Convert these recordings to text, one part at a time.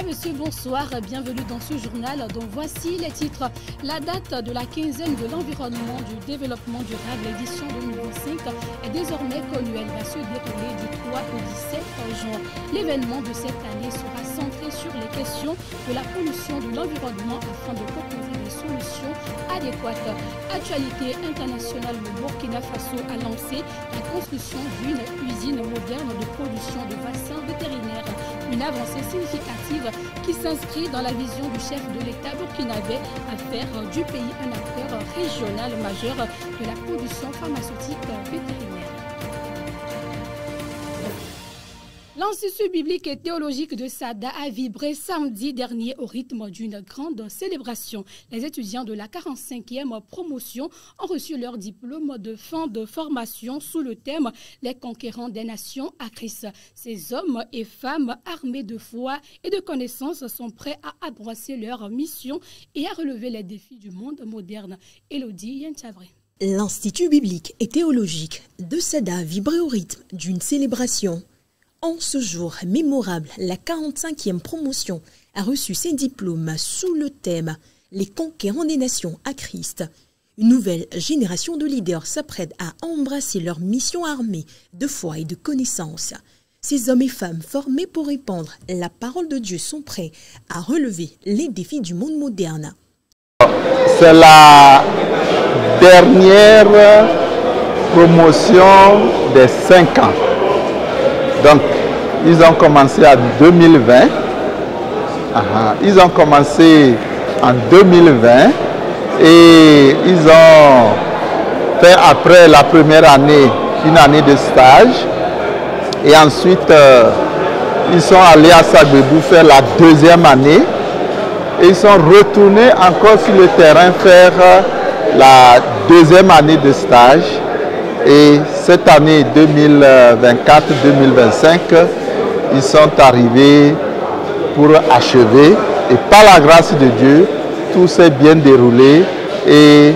Monsieur, bonsoir, bienvenue dans ce journal dont voici les titres. La date de la quinzaine de l'environnement du développement durable édition 2025 est désormais connue. Elle va se dérouler du 3 au 17 juin. L'événement de cette année sera centré sur les questions de la pollution de l'environnement afin de proposer des solutions adéquates. Actualité internationale, le Burkina Faso a lancé la construction d'une usine moderne de production de vaccins vétérinaires. Une avancée significative qui s'inscrit dans la vision du chef de l'État burkinabé à faire du pays un acteur régional majeur de la production pharmaceutique vétérinaire. L'Institut biblique et théologique de Sada a vibré samedi dernier au rythme d'une grande célébration. Les étudiants de la 45e promotion ont reçu leur diplôme de fin de formation sous le thème « Les conquérants des nations à Christ ». Ces hommes et femmes armés de foi et de connaissances sont prêts à embrasser leur mission et à relever les défis du monde moderne. Élodie Yentchavré. L'Institut biblique et théologique de Sada a vibré au rythme d'une célébration. En ce jour mémorable, la 45e promotion a reçu ses diplômes sous le thème « Les conquérants des nations à Christ ». Une nouvelle génération de leaders s'apprête à embrasser leur mission armée de foi et de connaissances. Ces hommes et femmes formés pour répandre la parole de Dieu sont prêts à relever les défis du monde moderne. C'est la dernière promotion des 5 ans. Donc, ils ont commencé en 2020. Ils ont commencé en 2020 et ils ont fait après la première année une année de stage. Et ensuite, ils sont allés à Sagbebou faire la deuxième année. Et ils sont retournés encore sur le terrain faire la deuxième année de stage. Et cette année 2024-2025, ils sont arrivés pour achever. Et par la grâce de Dieu, tout s'est bien déroulé. Et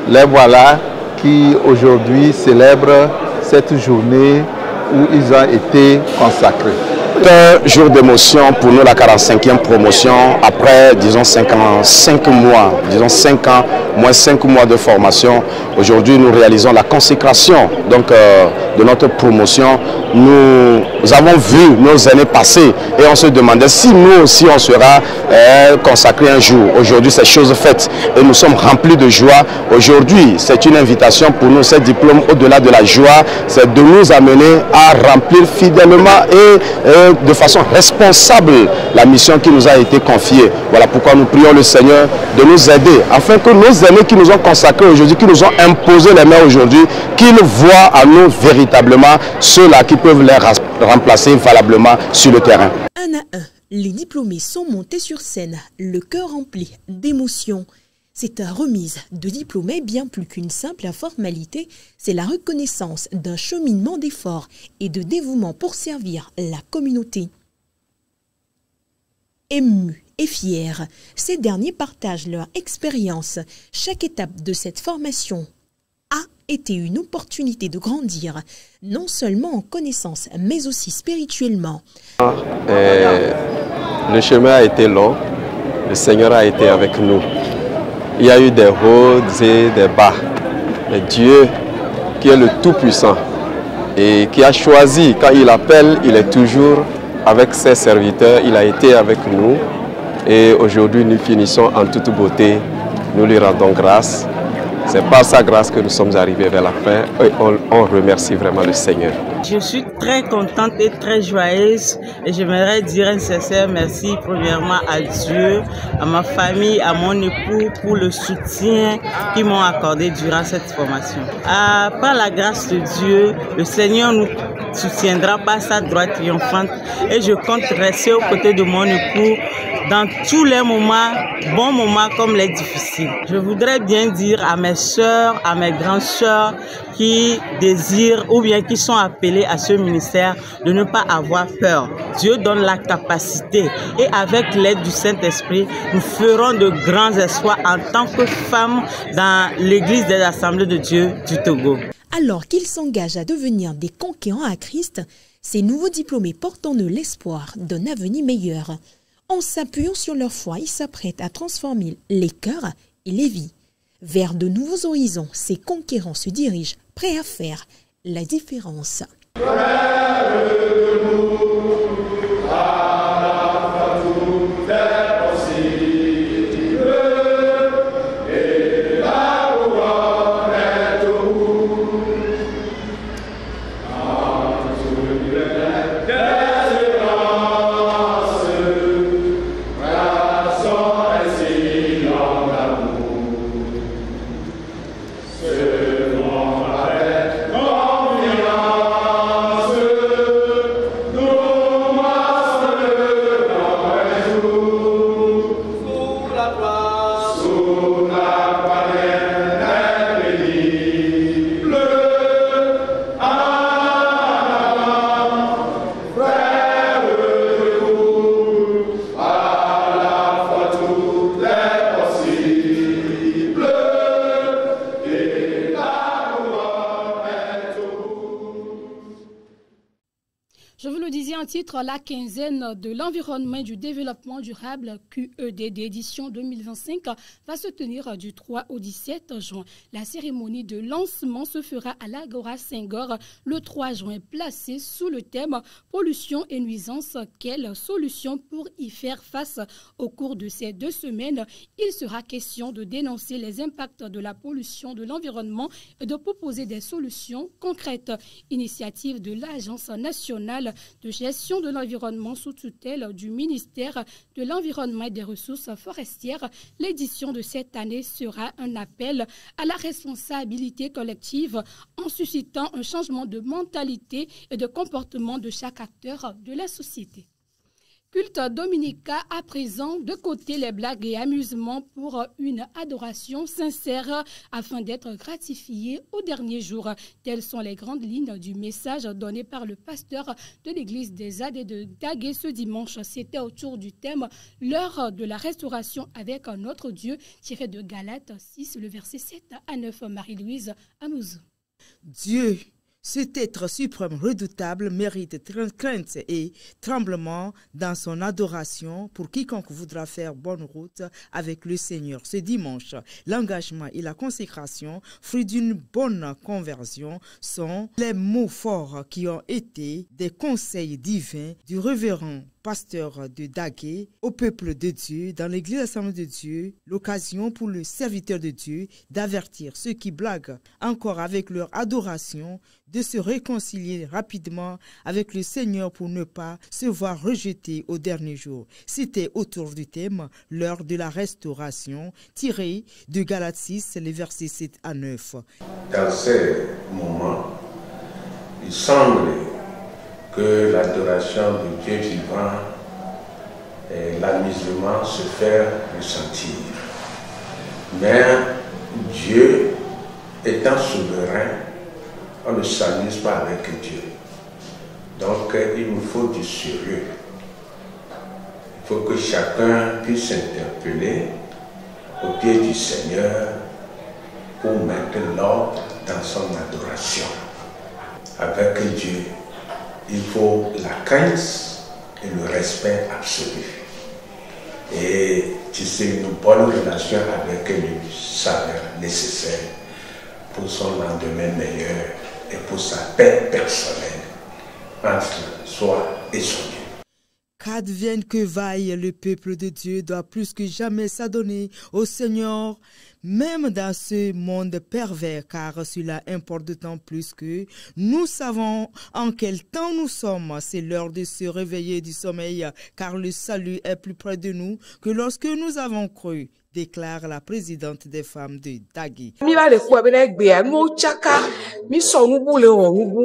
les voilà qui aujourd'hui célèbrent cette journée où ils ont été consacrés. Un jour d'émotion pour nous, la 45e promotion, après, disons, 5 ans, 5 mois, disons 5 ans, moins 5 mois de formation. Aujourd'hui, nous réalisons la consécration donc, de notre promotion. Nous avons vu nos années passées et on se demandait si nous aussi on sera consacrés un jour. Aujourd'hui, c'est chose faite et nous sommes remplis de joie. Aujourd'hui, c'est une invitation pour nous, ce diplôme, au-delà de la joie, c'est de nous amener à remplir fidèlement et de façon responsable la mission qui nous a été confiée. Voilà pourquoi nous prions le Seigneur de nous aider, afin que nos aînés qui nous ont consacrés aujourd'hui, qui nous ont imposé les mains aujourd'hui, qu'ils voient à nous véritablement ceux-là qui peuvent les remplacer valablement sur le terrain. Un à un, les diplômés sont montés sur scène, le cœur rempli d'émotions. Cette remise de diplôme est bien plus qu'une simple formalité, c'est la reconnaissance d'un cheminement d'efforts et de dévouement pour servir la communauté. Émus et fiers, ces derniers partagent leur expérience. Chaque étape de cette formation a été une opportunité de grandir, non seulement en connaissance, mais aussi spirituellement. Le chemin a été long, le Seigneur a été avec nous. Il y a eu des hauts et des bas. Mais Dieu, qui est le Tout-Puissant et qui a choisi, quand il appelle, il est toujours avec ses serviteurs. Il a été avec nous. Et aujourd'hui, nous finissons en toute beauté. Nous lui rendons grâce. C'est par sa grâce que nous sommes arrivés vers la fin. Et on remercie vraiment le Seigneur. Je suis très contente et très joyeuse et j'aimerais dire un sincère merci premièrement à Dieu, à ma famille, à mon époux pour le soutien qu'ils m'ont accordé durant cette formation. Par la grâce de Dieu, le Seigneur nous soutiendra par sa droite triomphante et je compte rester aux côtés de mon époux dans tous les moments, bons moments comme les difficiles. Je voudrais bien dire à mes sœurs, à mes grandes sœurs qui désirent ou bien qui sont appelées à ce ministère de ne pas avoir peur. Dieu donne la capacité et avec l'aide du Saint-Esprit, nous ferons de grands espoirs en tant que femmes dans l'Église des Assemblées de Dieu du Togo. Alors qu'ils s'engagent à devenir des conquérants à Christ, ces nouveaux diplômés portent en eux l'espoir d'un avenir meilleur. En s'appuyant sur leur foi, ils s'apprêtent à transformer les cœurs et les vies. Vers de nouveaux horizons, ces conquérants se dirigent, prêts à faire la différence. Titre la quinzaine de l'environnement et du développement durable QEDD édition 2025 va se tenir du 3 au 17 juin. La cérémonie de lancement se fera à l'Agora Senghor le 3 juin, placée sous le thème pollution et nuisances. Quelle solution pour y faire face? Au cours de ces 2 semaines, il sera question de dénoncer les impacts de la pollution de l'environnement et de proposer des solutions concrètes. Initiative de l'Agence nationale de gestion de l'environnement sous tutelle du ministère de l'Environnement et des Ressources forestières. L'édition de cette année sera un appel à la responsabilité collective en suscitant un changement de mentalité et de comportement de chaque acteur de la société. Culte Dominica à présent, de côté les blagues et amusements pour une adoration sincère afin d'être gratifié au dernier jour. Telles sont les grandes lignes du message donné par le pasteur de l'église des Adés de Dagué ce dimanche. C'était autour du thème « L'heure de la restauration avec notre Dieu » tiré de Galates 6, le verset 7 à 9. Marie-Louise Amouzou. Dieu, cet être suprême redoutable mérite crainte et tremblement dans son adoration pour quiconque voudra faire bonne route avec le Seigneur. Ce dimanche, l'engagement et la consécration, fruit d'une bonne conversion, sont les mots forts qui ont été des conseils divins du révérend pasteur de Dagué au peuple de Dieu dans l'église Assemblée de Dieu, l'occasion pour le serviteur de Dieu d'avertir ceux qui blaguent encore avec leur adoration de se réconcilier rapidement avec le Seigneur pour ne pas se voir rejetés au dernier jour. C'était autour du thème « L'heure de la restauration » tiré de Galates 6, les versets 7 à 9. Dans ces moments, il semble que l'adoration de Dieu vivant et l'amusement se fait ressentir. Mais Dieu étant souverain, on ne s'amuse pas avec Dieu. Donc il nous faut du sérieux. Il faut que chacun puisse s'interpeller au pied du Seigneur pour mettre l'ordre dans son adoration. Avec Dieu, il faut la crainte et le respect absolu. Et tisser une bonne relation avec lui s'avère nécessaire pour son lendemain meilleur et pour sa paix personnelle entre soi et son Dieu. Qu'advienne que vaille, le peuple de Dieu doit plus que jamais s'adonner au Seigneur, même dans ce monde pervers, car cela importe d'autant plus que nous savons en quel temps nous sommes. C'est l'heure de se réveiller du sommeil, car le salut est plus près de nous que lorsque nous avons cru, déclare la présidente des femmes de Dagué. Mi va le quoi bele gbe no chaka mi so nubu le onubu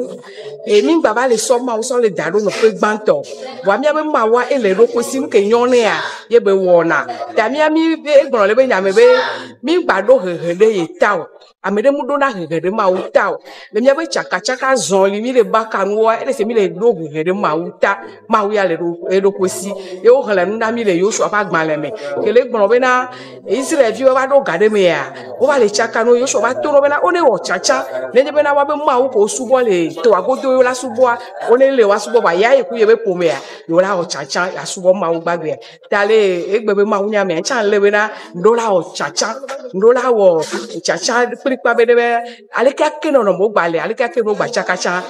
e mi baba le so ma o so le daro no pe gbanto wa mi abe ma wa ele ro ko si nke yon le a ye be wona ta mi be gbon le be nya me be mi gba do hehe de ye ta o amede mu do na hehe de ma u ta o le mi be chaka zon li mi le ba kan wo ele se mi le do hehe de ma u ta ma u ya le do kwesi e o hele nu na mi le Yoshua ba gban le me ke le gbon be na Israel vi ba do gade me ya o ba le chaka no Yoshua ba to ro be na o ne wo chacha le be na wa be ma u ko subo le to agodo yo la subo o ne le wa subo ba ya e ku ye be pome ya yo la o chacha ya subo ma u gbagbe dale egbe be ma u nya me chan le be na ndo la o chacha prikpa be de be ale ka ke no mo gbale ale ka ke no gba chaka cha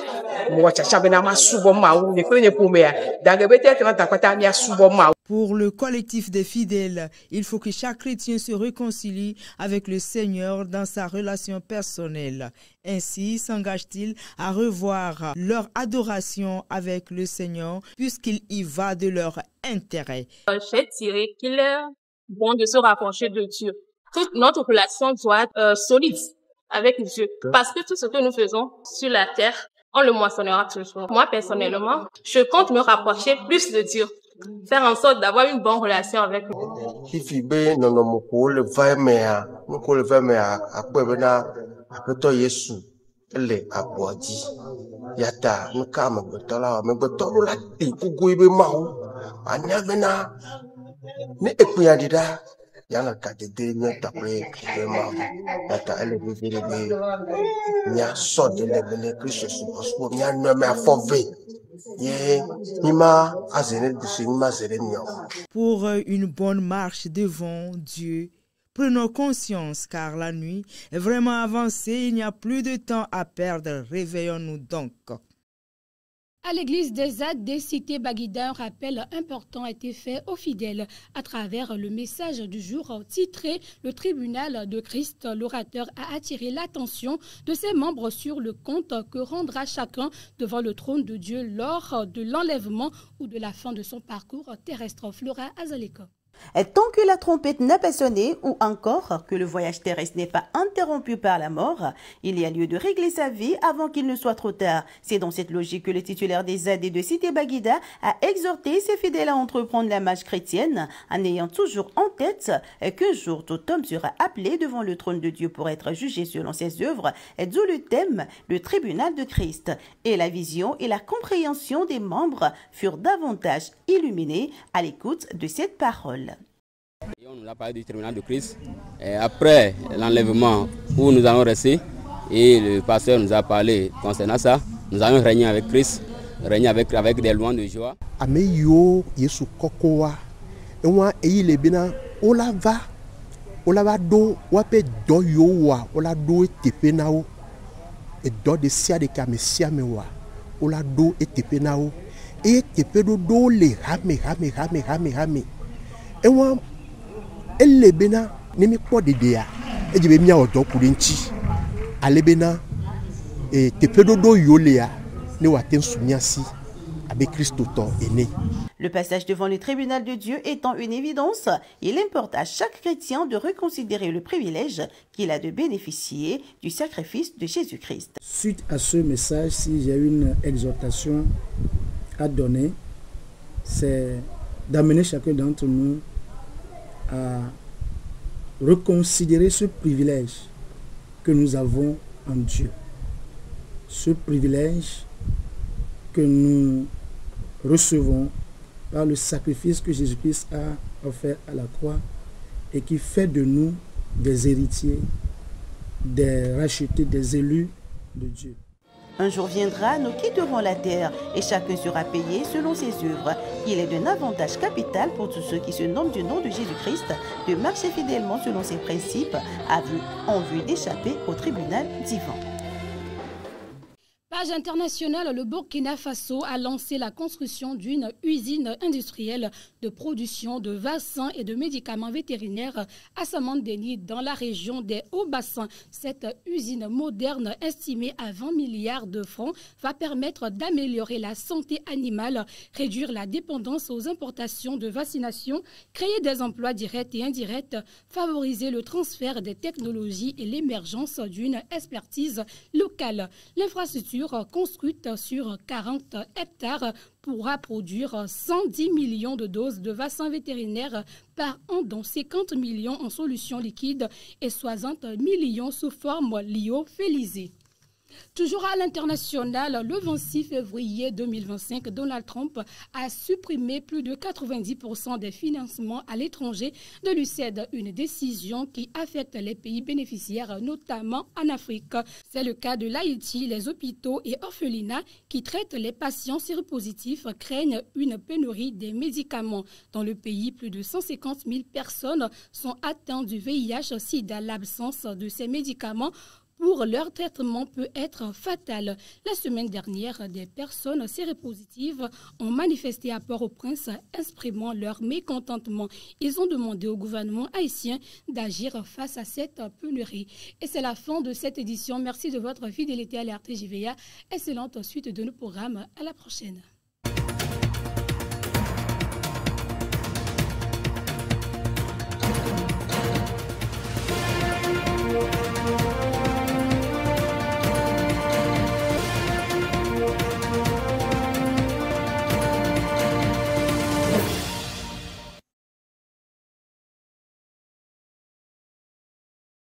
mo chacha be na ma subo ma u ne kwenye pome ya dage be te na takwata mi subo ma. Pour le collectif des fidèles, il faut que chaque chrétien se réconcilie avec le Seigneur dans sa relation personnelle. Ainsi s'engage-t-il à revoir leur adoration avec le Seigneur puisqu'il y va de leur intérêt. J'ai tiré qu'il est bon de se rapprocher de Dieu. Toute notre relation doit être solide avec Dieu parce que tout ce que nous faisons sur la terre, on le moissonnera toujours. Moi, personnellement, je compte me rapprocher plus de Dieu. Faire en sorte d'avoir une bonne relation avec lui. Ifi be nono moko le va mea, moko le va mea akwe bena apeto Yesu ele abodi. Yata nuka magbeto la te kugu ibe mau. Anya bena ne ekuya dida yana kadede ne tapre ibe mau. Yata ele vivere be nya sode le bene Christ supposed nya no me afove. Pour une bonne marche devant Dieu, prenons conscience car la nuit est vraiment avancée, il n'y a plus de temps à perdre. Réveillons-nous donc. À l'église des ZAD des cités Baguida, un rappel important a été fait aux fidèles à travers le message du jour titré « Le tribunal de Christ ». L'orateur a attiré l'attention de ses membres sur le compte que rendra chacun devant le trône de Dieu lors de l'enlèvement ou de la fin de son parcours terrestre. Flora Azaleko. Tant que la trompette n'a pas sonné ou encore que le voyage terrestre n'est pas interrompu par la mort, il y a lieu de régler sa vie avant qu'il ne soit trop tard. C'est dans cette logique que le titulaire des ZAD de Cité Baguida a exhorté ses fidèles à entreprendre la marche chrétienne en ayant toujours en tête qu'un jour tout homme sera appelé devant le trône de Dieu pour être jugé selon ses œuvres, d'où le thème « Le tribunal de Christ ». Et la vision et la compréhension des membres furent davantage illuminées à l'écoute de cette parole. Et on nous a parlé du tribunal de Christ. Et après l'enlèvement où nous allons rester, et le pasteur nous a parlé concernant ça, nous allons régner avec Christ, régner avec des louanges de joie. Ameyo Yesu kokowa, ewa eile bena olava do wape do yowa, ola do etepenao, e do de sia de kamesia mewa, ola do etepenao, e tepedo do le hame. Ewa elle bena nemi kwa dedea ejibe mia odo kurenchi alebena tepedo do yolea ne waten sumiasi avec Christo to ene. Le passage devant le tribunal de Dieu étant une évidence, il importe à chaque chrétien de reconsidérer le privilège qu'il a de bénéficier du sacrifice de Jésus-Christ. Suite à ce message, si j'ai une exhortation à donner, c'est d'amener chacun d'entre nous à reconsidérer ce privilège que nous avons en Dieu. Ce privilège que nous recevons par le sacrifice que Jésus-Christ a offert à la croix et qui fait de nous des héritiers, des rachetés, des élus de Dieu. Un jour viendra, nous quitterons la terre et chacun sera payé selon ses œuvres. Il est d'un avantage capital pour tous ceux qui se nomment du nom de Jésus-Christ de marcher fidèlement selon ses principes en vue d'échapper au tribunal divin. Page internationale, le Burkina Faso a lancé la construction d'une usine industrielle de production de vaccins et de médicaments vétérinaires à Samandeni dans la région des Hauts-Bassins. Cette usine moderne estimée à 20 milliards de francs va permettre d'améliorer la santé animale, réduire la dépendance aux importations de vaccination, créer des emplois directs et indirects, favoriser le transfert des technologies et l'émergence d'une expertise locale. L'infrastructure d'abord construite sur 40 hectares, pourra produire 110 millions de doses de vaccins vétérinaires par an, dont 50 millions en solution liquide et 60 millions sous forme lyophilisée. Toujours à l'international, le 26 février 2025, Donald Trump a supprimé plus de 90% des financements à l'étranger de l'USAID, une décision qui affecte les pays bénéficiaires, notamment en Afrique. C'est le cas de l'Haïti. Les hôpitaux et orphelinats qui traitent les patients séropositifs craignent une pénurie des médicaments. Dans le pays, plus de 150 000 personnes sont atteintes du VIH-Sida. L'absence de ces médicaments pour leur traitement peut être fatal. La semaine dernière, des personnes séropositives ont manifesté à Port-au-Prince, exprimant leur mécontentement. Ils ont demandé au gouvernement haïtien d'agir face à cette pénurie. Et c'est la fin de cette édition. Merci de votre fidélité à l'RTJVA. Excellente suite de nos programmes. À la prochaine.